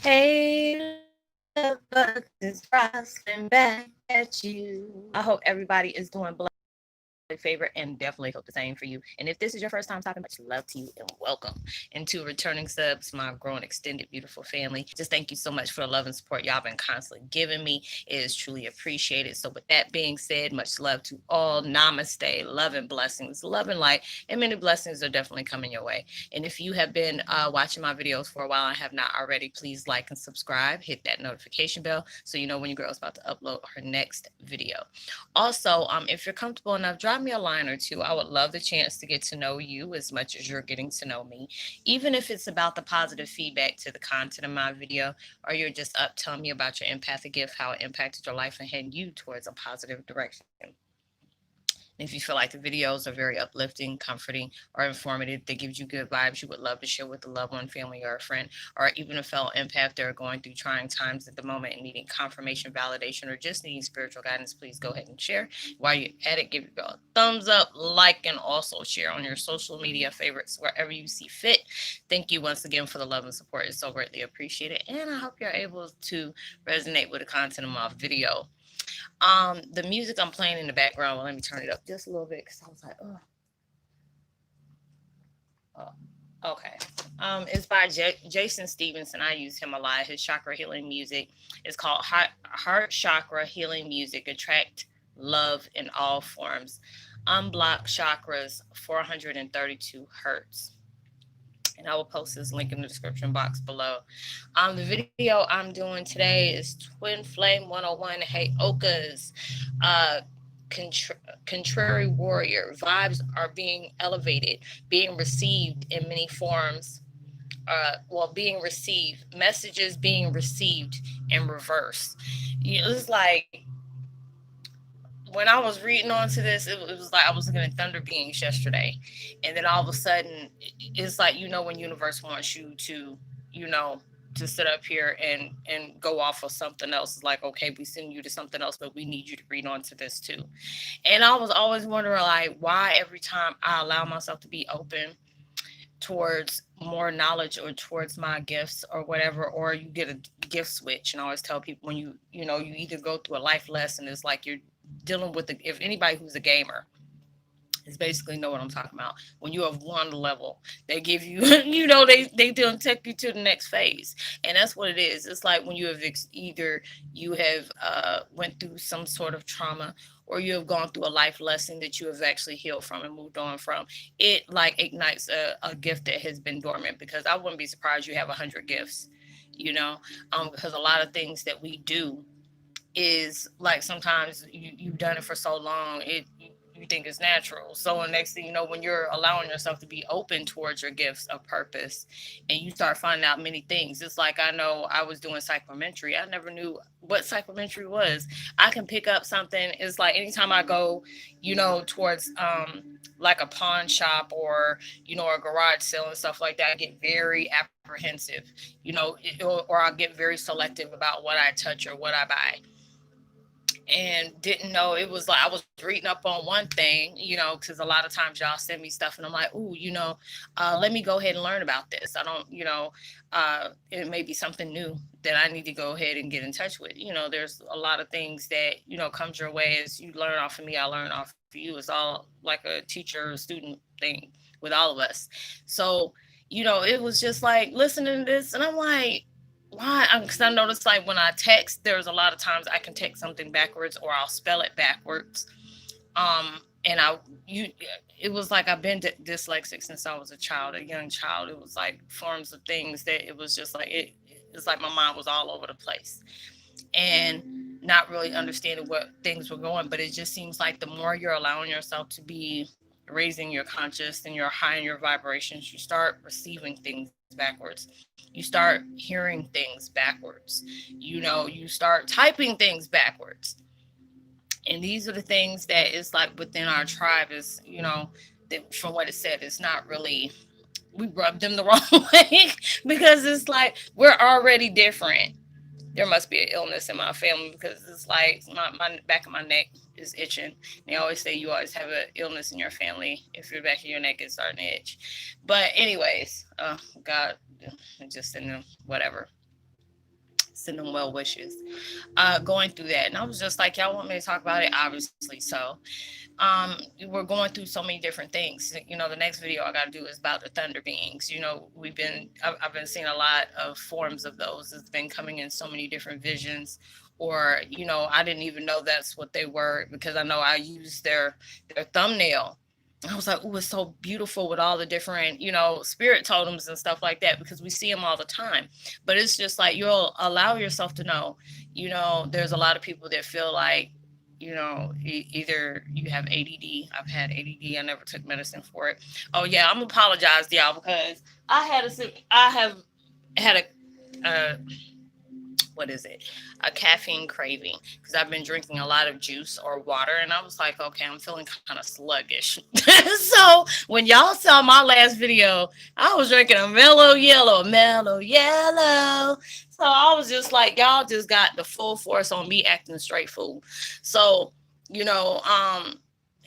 Hey, look, it's Roslynn back at you. I hope everybody is doing blessed. Favorite and definitely hope the same for you. And if this is your first time talking, much love to you and welcome. And to returning subs, my growing extended beautiful family, just thank you so much for the love and support y'all been constantly giving me. It is truly appreciated. So with that being said, much love to all. Namaste, love and blessings, love and light, and many blessings are definitely coming your way. And if you have been watching my videos for a while and have not already, please like and subscribe, hit that notification bell so you know when your girl is about to upload her next video. Also, if you're comfortable enough, drop me a line or two. I would love the chance to get to know you as much as you're getting to know me, even if it's about the positive feedback to the content of my video, or you're just up telling me about your empathic gift, how it impacted your life and heading you towards a positive direction. And if you feel like the videos are very uplifting, comforting, or informative, that gives you good vibes, you would love to share with a loved one, family, or a friend, or even a fellow empath that are going through trying times at the moment and needing confirmation, validation, or just needing spiritual guidance, please go ahead and share. While you're at it, give your girl a thumbs up, like, and also share on your social media favorites wherever you see fit. Thank you once again for the love and support. It's so greatly appreciated. And I hope you're able to resonate with the content of my video. The music I'm playing in the background, well, let me turn it up just a little bit because I was like, oh, okay. It's by Jason Stevenson. I use him a lot. His chakra healing music is called Heart Chakra Healing Music. Attract love in all forms. Unblock chakras, 432 hertz. And I will post this link in the description box below. The video I'm doing today is Twin Flame 101 Heyokas. Uh, Contrary Warrior. Vibes are being elevated, being received in many forms. Being received, messages being received in reverse. It's like when I was reading onto this, it was like I was looking at Thunder Beings yesterday, and then all of a sudden, it's like when universe wants you to, you know, to sit up here and go off of something else. It's like, okay, we send you to something else, but we need you to read onto this too. And I was always wondering, like, why every time I allow myself to be open towards more knowledge or towards my gifts or whatever, or you get a gift switch. And I always tell people, when you either go through a life lesson, it's like you're dealing with if anybody who's a gamer is basically know what I'm talking about. When you have one level, they give you, they don't take you to the next phase, and that's what it is. It's like when you have either you have went through some sort of trauma, or you have gone through a life lesson that you have actually healed from and moved on from. It like ignites a gift that has been dormant. Because I wouldn't be surprised you have 100 gifts, because a lot of things that we do is like sometimes you've done it for so long, you think it's natural. So the next thing you know, when you're allowing yourself to be open towards your gifts of purpose, and you start finding out many things. It's like, I know I was doing psychometry. I never knew what psychometry was. I can pick up something. It's like anytime I go, towards like a pawn shop, or a garage sale and stuff like that, I get very apprehensive, or I get very selective about what I touch or what I buy, and didn't know. It was like I was reading up on one thing, because a lot of times y'all send me stuff and I'm like, ooh, let me go ahead and learn about this. I don't, it may be something new that I need to go ahead and get in touch with. There's a lot of things that, comes your way as you learn off of me, I learn off of you. It's all like a teacher student thing with all of us. So, it was just like listening to this, and I'm like, why? Because I noticed, like, when I text, there's a lot of times I can text something backwards, or I'll spell it backwards. And it was like I've been dyslexic since I was a child, a young child. It was like forms of things that it was just like it's like my mind was all over the place, and not really understanding what things were going. But it just seems like the more you're allowing yourself to be raising your conscious and your high in your vibrations, you start receiving things backwards. You start hearing things backwards. You start typing things backwards. And these are the things that is like within our tribe is, that from what it said, it's not really, we rub them the wrong way because it's like we're already different. There must be an illness in my family, because it's like my back of my neck is itching. They always say you always have an illness in your family if your back of your neck is starting to itch. But anyways, God, just in the whatever. send them well wishes. Going through that, and I was just like, y'all want me to talk about it? Obviously, so um we're going through so many different things. The next video I got to do is about the thunder beings. I've been seeing a lot of forms of those. It's been coming in so many different visions, or I didn't even know that's what they were, because I know I used their thumbnail. I was like, oh, it's so beautiful with all the different, spirit totems and stuff like that, because we see them all the time. But it's just like, you'll allow yourself to know, there's a lot of people that feel like, either you have ADD. I've had ADD. I never took medicine for it. Oh yeah, I'm gonna apologize to y'all, because I have had a what is it, a caffeine craving, because I've been drinking a lot of juice or water, and I was like, okay, I'm feeling kind of sluggish. So when y'all saw my last video, I was drinking a mellow yellow. So I was just like, y'all just got the full force on me acting straight fool. So you know um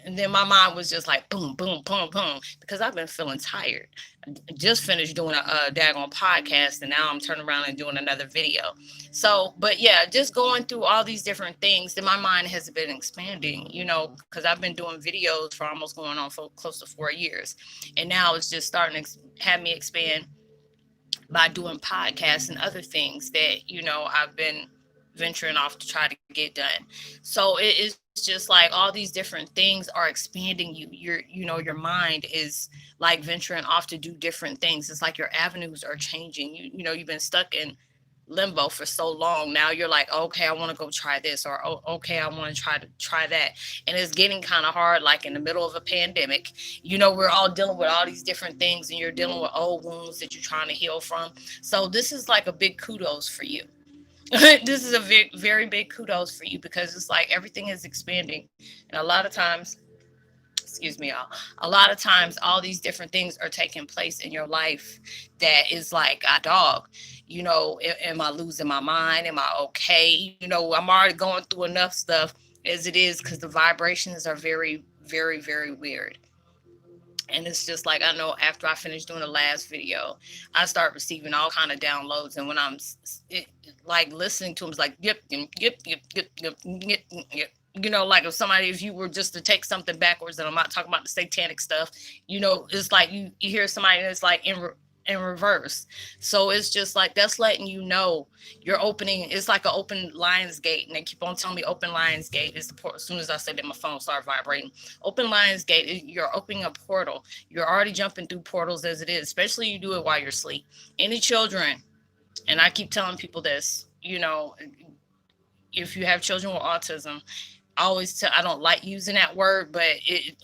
and then my mind was just like boom, boom, boom, boom, because I've been feeling tired. Just finished doing a daggone podcast, and now I'm turning around and doing another video. So, but yeah, just going through all these different things, then my mind has been expanding, because I've been doing videos for almost going on for close to 4 years. And now it's just starting to have me expand by doing podcasts and other things that, I've been venturing off to try to get done. So it's just like all these different things are expanding you. Your mind is like venturing off to do different things. It's like your avenues are changing. You've been stuck in limbo for so long. Now you're like, okay, I want to go try this, or oh, okay, I want to try that. And it's getting kind of hard, like in the middle of a pandemic. We're all dealing with all these different things, and you're dealing with old wounds that you're trying to heal from. So this is like a big kudos for you. This is a very, very big kudos for you, because it's like everything is expanding. And a lot of times, excuse me, y'all, a lot of times all these different things are taking place in your life that is like, a dog, am I losing my mind? Am I okay? I'm already going through enough stuff as it is, because the vibrations are very, very, very weird. And it's just like, I know after I finished doing the last video, I start receiving all kind of downloads. And when I'm like listening to them, it's like, yep, yep, yep, yep, yep, yep, yep, yep. Like if you were just to take something backwards, and I'm not talking about the satanic stuff, it's like you hear somebody that's like in reverse. So it's just like, that's letting you know you're opening. It's like an open lion's gate, and they keep on telling me open lion's gate is the port. As soon as I said that, my phone started vibrating. Open lion's gate, you're opening a portal. You're already jumping through portals as it is, especially you do it while you're asleep. Any children, and I keep telling people this, if you have children with autism, I always tell, I don't like using that word, but it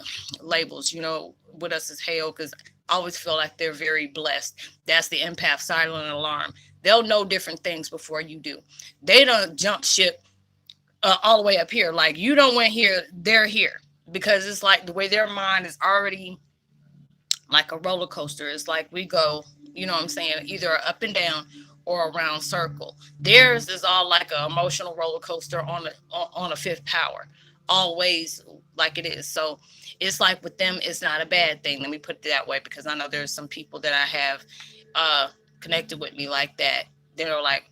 labels, with us as Heyokas, I always feel like they're very blessed. That's the empath silent alarm. They'll know different things before you do. They don't jump ship all the way up here. Like, you don't went here, they're here, because it's like the way their mind is already like a roller coaster. It's like we go, what I'm saying, either up and down or a round circle. Theirs is all like an emotional roller coaster on a fifth power, always like it is. So it's like with them, it's not a bad thing. Let me put it that way, because I know there's some people that I have connected with me like that. They're like,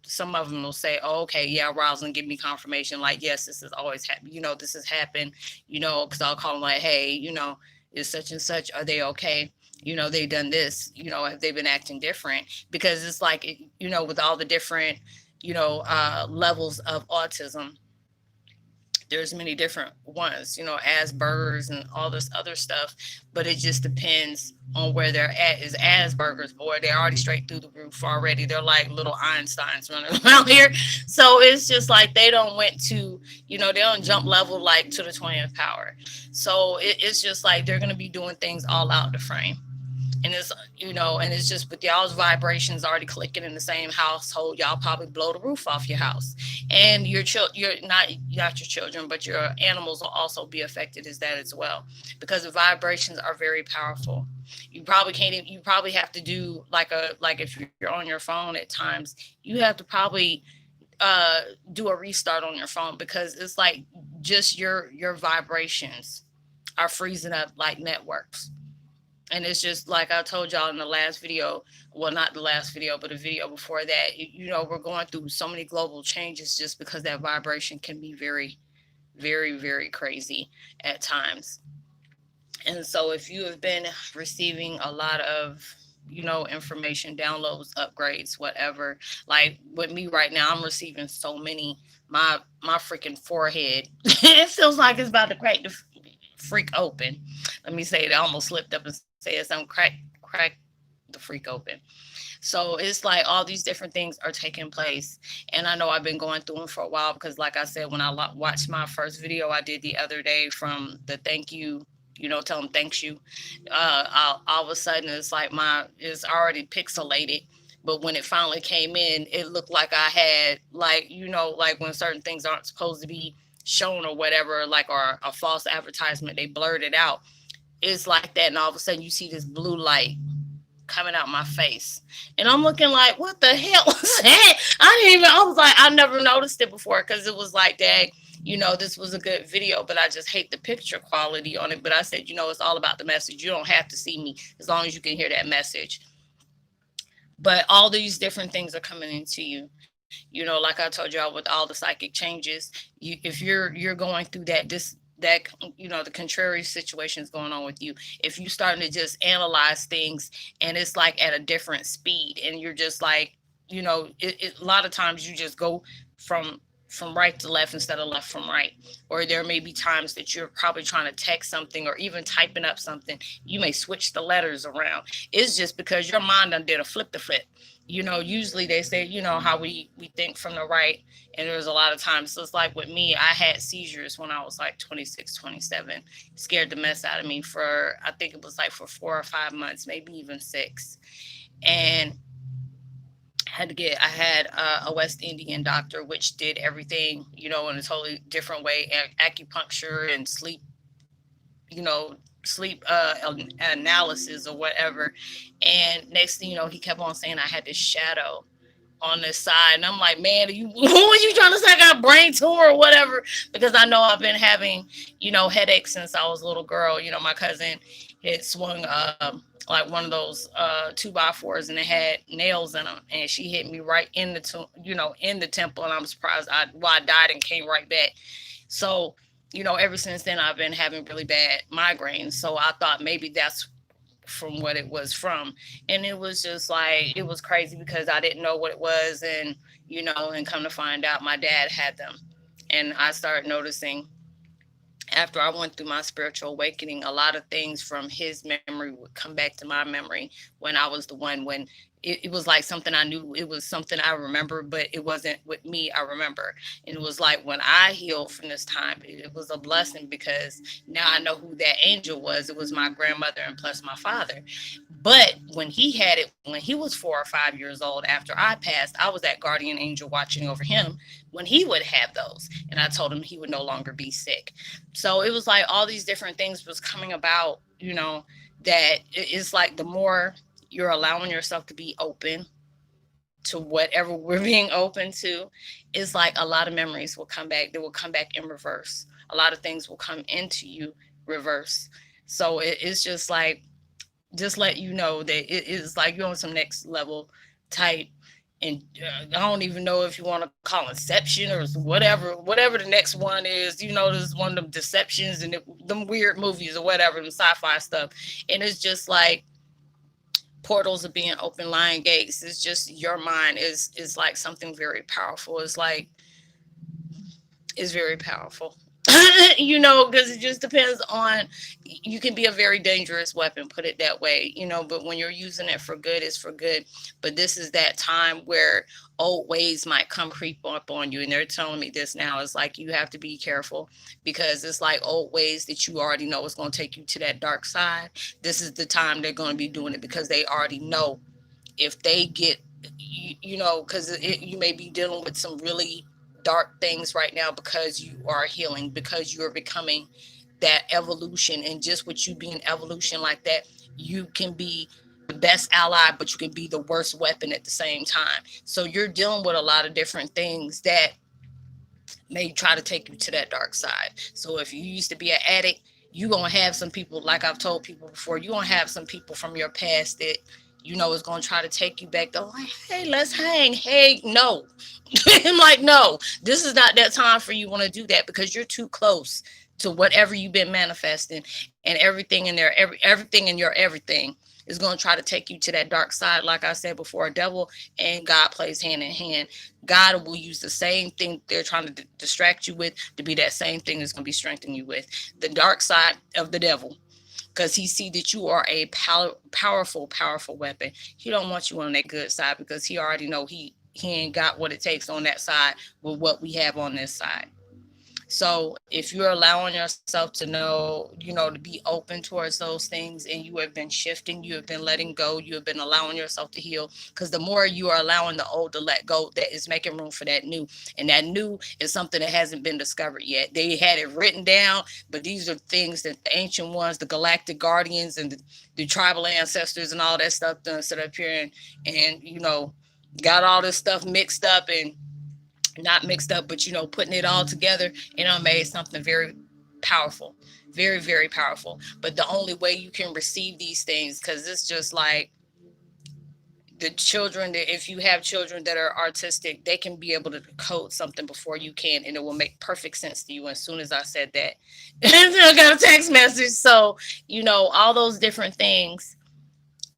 some of them will say, oh, okay, yeah, Roslynn, give me confirmation. Like, yes, this has always happened. This has happened, because I'll call them like, hey, is such and such, are they okay? They've done this, have they been acting different? Because it's like, with all the different, levels of autism, there's many different ones, Asperger's and all this other stuff, but it just depends on where they're at. Is Asperger's, boy, they're already straight through the roof already. They're like little Einsteins running around here. So it's just like they don't went to, they don't jump level like to the 20th power. So it's just like they're going to be doing things all out the frame. And it's, and it's just with y'all's vibrations already clicking in the same household, y'all probably blow the roof off your house. And you're not your children, but your animals will also be affected as that as well, because the vibrations are very powerful. You probably have to do like if you're on your phone at times, you have to probably do a restart on your phone, because it's like just your vibrations are freezing up like networks. And it's just like I told y'all in the last video, well, not the last video, but a video before that, we're going through so many global changes just because that vibration can be very, very, very crazy at times. And so if you have been receiving a lot of, information, downloads, upgrades, whatever, like with me right now, I'm receiving so many. My freaking forehead, it feels like it's about to crack the freak open. Let me say it. I almost slipped up and said something. Crack the freak open. So it's like all these different things are taking place, and I know I've been going through them for a while because, like I said, when I watched my first video I did the other day from the thank you, tell them thanks you. All of a sudden it's like my it's already pixelated, but when it finally came in, it looked like I had like like when certain things aren't supposed to be shown or whatever, like or a false advertisement, they blurred it out. It's like that, and all of a sudden you see this blue light coming out my face. And I'm looking like, what the hell was that? I was like, I never noticed it before because it was like that, this was a good video, but I just hate the picture quality on it. But I said, it's all about the message. You don't have to see me as long as you can hear that message. But all these different things are coming into you. Like I told y'all with all the psychic changes, if you're going through that the contrary situations going on with you, if you starting to just analyze things and it's like at a different speed and you're just like a lot of times you just go from right to left instead of left from right, or there may be times that you're probably trying to text something or even typing up something, you may switch the letters around. It's just because your mind done did a flip the flip. Usually they say, how we think from the right, and there's a lot of times. So it's like with me, I had seizures when I was like 26, 27. Scared the mess out of me for, I think it was like for 4 or 5 months, maybe even 6. And I had a West Indian doctor, which did everything, in a totally different way, acupuncture and sleep, you know, sleep analysis or whatever. And next thing you know, he kept on saying I had this shadow on this side. And I'm like, man, who are you trying to say I got a brain tumor or whatever? Because I know I've been having, headaches since I was a little girl. My cousin had swung like one of those 2x4s and it had nails in them. And she hit me right in in the temple. And I'm surprised I died and came right back. So, ever since then, I've been having really bad migraines. So I thought maybe that's from what it was from. And it was just like, it was crazy because I didn't know what it was. And, and come to find out my dad had them. And I started noticing after I went through my spiritual awakening, a lot of things from his memory would come back to my memory when I was the one, when it was like something I knew, it was something I remember, but it wasn't with me. I remember. And it was like when I healed from this time, it was a blessing because now I know who that angel was. It was my grandmother and plus my father. But when he had it, when he was 4 or 5 years old, after I passed, I was that guardian angel watching over him when he would have those. And I told him he would no longer be sick. So it was like all these different things was coming about, that it's like the more you're allowing yourself to be open to whatever we're being open to, it's like a lot of memories will come back. They will come back in reverse. A lot of things will come into you reverse. So it's just like, just let you know that it is like you're on some next level type. And I don't even know if you want to call Inception or whatever the next one is. There's one of them deceptions and them weird movies or whatever, them sci-fi stuff. And it's just like portals are being open, lion gates. It's just your mind is like something very powerful. It's very powerful. Because it just depends on, you can be a very dangerous weapon, put it that way, but when you're using it for good, it's for good. But this is that time where old ways might come creep up on you. And they're telling me this now. It's like, you have to be careful because it's like old ways that you already know is going to take you to that dark side. This is the time they're going to be doing it because they already know if they get, because you may be dealing with some really dark things right now because you are healing, because you're becoming that evolution. And just with you being evolution like that, you can be the best ally, but you can be the worst weapon at the same time. So you're dealing with a lot of different things that may try to take you to that dark side. So if you used to be an addict, you're going to have some people, like I've told people before, you're going to have some people from your past that, you know, is going to try to take you back. They're like, hey, let's hang. Hey, no. I'm like, no, this is not that time for you want to do that, because you're too close to whatever you've been manifesting, and everything in there, everything in your everything is going to try to take you to that dark side. Like I said before, a devil and God plays hand in hand. God will use the same thing they're trying to distract you with to be that same thing that's going to be strengthening you with the dark side of the devil, because he see that you are a powerful weapon. He don't want you on that good side, because he already know he ain't got what it takes on that side with what we have on this side. So if you're allowing yourself to know, you know, to be open towards those things, and you have been shifting, you have been letting go, you have been allowing yourself to heal, because the more you are allowing the old to let go, that is making room for that new. And that new is something that hasn't been discovered yet. They had it written down, but these are things that the ancient ones, the galactic guardians, and the tribal ancestors and all that stuff done set up here, and you know, got all this stuff mixed up, and not mixed up, but you know, putting it all together, and I made something very powerful, very powerful. But the only way you can receive these things, because it's just like the children, that if you have children that are artistic, they can be able to decode something before you can, and it will make perfect sense to you. As soon as I said that, I got a text message. So you know, all those different things,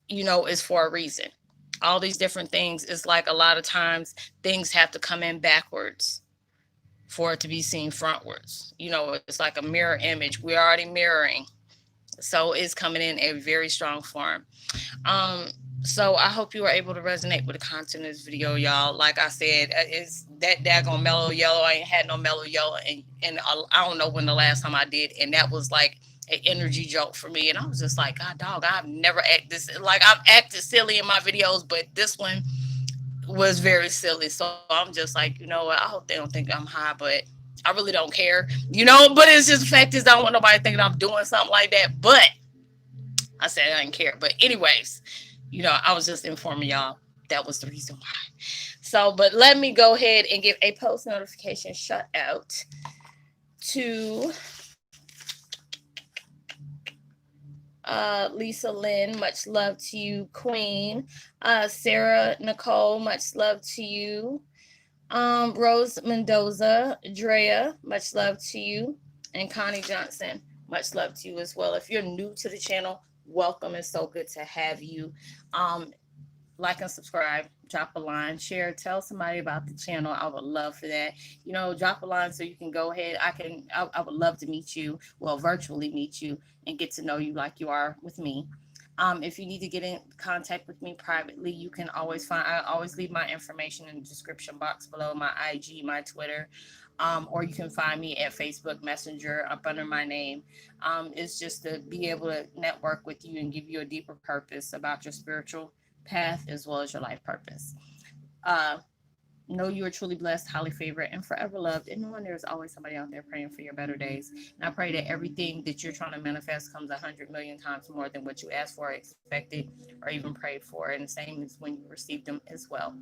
you know, is for a reason. All these different things is like, a lot of times things have to come in backwards for it to be seen frontwards. You know, it's like a mirror image. We're already mirroring. So it's coming in a very strong form. Um, so I hope you were able to resonate with the content of this video, y'all. Like I said, it's that daggone mellow yellow. I ain't had no mellow yellow, and I don't know when the last time I did, and that was like an energy joke for me. And I was just like, God, dog, I've never acted this. Like, I've acted silly in my videos, but this one was very silly. So I'm just like, you know what? I hope they don't think I'm high, but I really don't care, you know. But it's just, the fact is, I don't want nobody thinking I'm doing something like that. But I said I didn't care. But anyways, you know, I was just informing y'all that was the reason why. So, but let me go ahead and give a post notification shout out to Lisa Lynn, much love to you. Queen, Sarah Nicole, much love to you. Rose Mendoza, Drea, much love to you. And Connie Johnson, much love to you as well. If you're new to the channel, welcome. It's so good to have you. Like and subscribe, drop a line, share, tell somebody about the channel. I would love for that. You know, drop a line so you can go ahead. I would love to meet you, well, virtually meet you, and get to know you like you are with me. If you need to get in contact with me privately, you can always I always leave my information in the description box below, my IG, my Twitter, or you can find me at Facebook Messenger up under my name. It's just to be able to network with you and give you a deeper purpose about your spiritual path as well as your life purpose. Uh, know you are truly blessed, highly favored, and forever loved. And knowing there's always somebody out there praying for your better days. And I pray that everything that you're trying to manifest comes 100 million times more than what you asked for, expected, or even prayed for. And the same is when you receive them as well.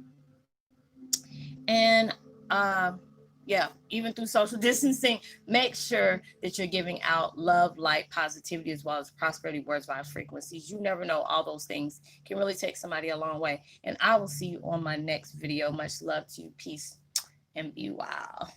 And yeah, even through social distancing, make sure that you're giving out love, light, positivity, as well as prosperity, words, vibes, frequencies. You never know. All those things can really take somebody a long way. And I will see you on my next video. Much love to you. Peace and be wild.